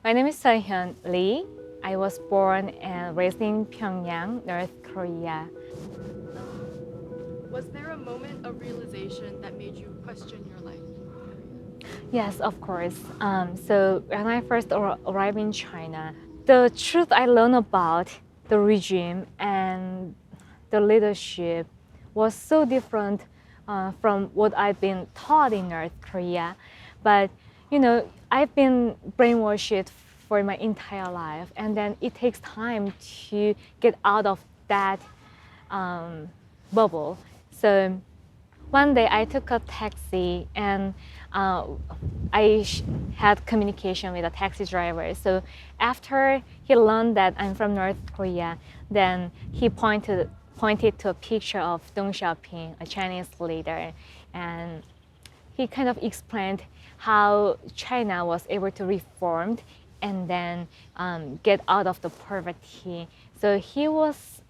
My name is Seohyun Lee. I was born and raised in Pyongyang, North Korea. Was there a moment of realization that made you question your life? Yes, of course. So when I first arrived in China, the truth I learned about the regime and the leadership was so different from what I've been taught in North Korea. But I've been brainwashed for my entire life, and then it takes time to get out of that bubble. So one day I took a taxi and I had communication with a taxi driver. So after he learned that I'm from North Korea, then he pointed to a picture of Deng Xiaoping, a Chinese leader, and he kind of explained how China was able to reform and then get out of the poverty. So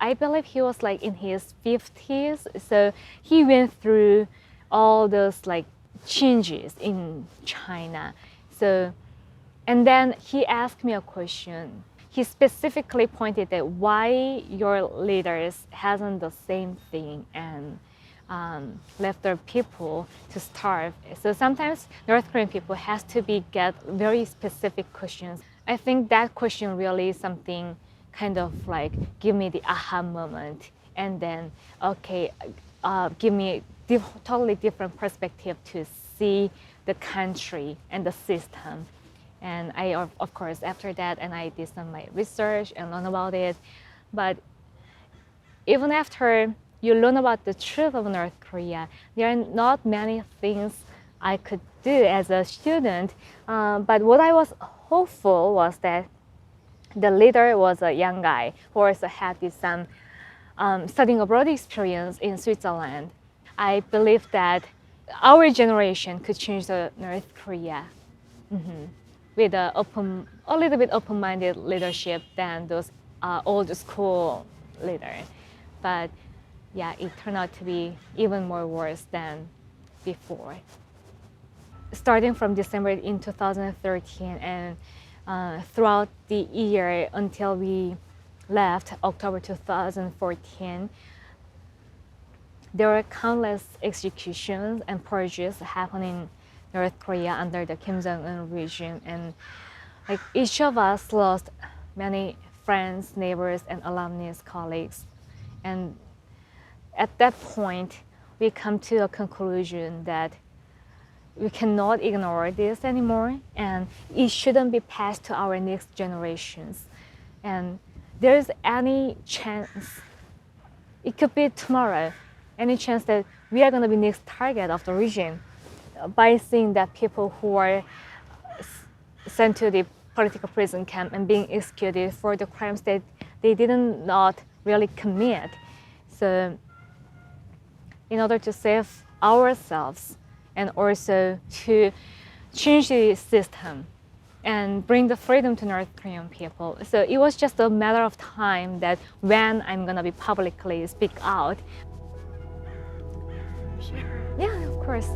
I believe he was like in his 50s. So he went through all those like changes in China. So, and then he asked me a question. He specifically pointed at why your leaders hasn't the same thing and left their people to starve. So sometimes North Korean people has to get very specific questions. I think that question really is something kind of like give me the aha moment, and then give me a totally different perspective to see the country and the system. And I, of course, after that, and I did some my research and learn about it. But even after you learn about the truth of North Korea, there are not many things I could do as a student. But what I was hopeful was that the leader was a young guy who also had some studying abroad experience in Switzerland. I believe that our generation could change the North Korea with a little bit open-minded leadership than those old school leaders. But yeah, it turned out to be even more worse than before. Starting from December in 2013 and throughout the year until we left October 2014, there were countless executions and purges happening in North Korea under the Kim Jong-un regime, and like each of us lost many friends, neighbors, and alumni colleagues. And at that point, we come to a conclusion that we cannot ignore this anymore, and it shouldn't be passed to our next generations. And there's any chance, it could be tomorrow, any chance that we are going to be next target of the regime by seeing that people who are sent to the political prison camp and being executed for the crimes that they did not really commit. So in order to save ourselves and also to change the system and bring the freedom to North Korean people. So it was just a matter of time that when I'm gonna be publicly speak out. Sure. Yeah, of course.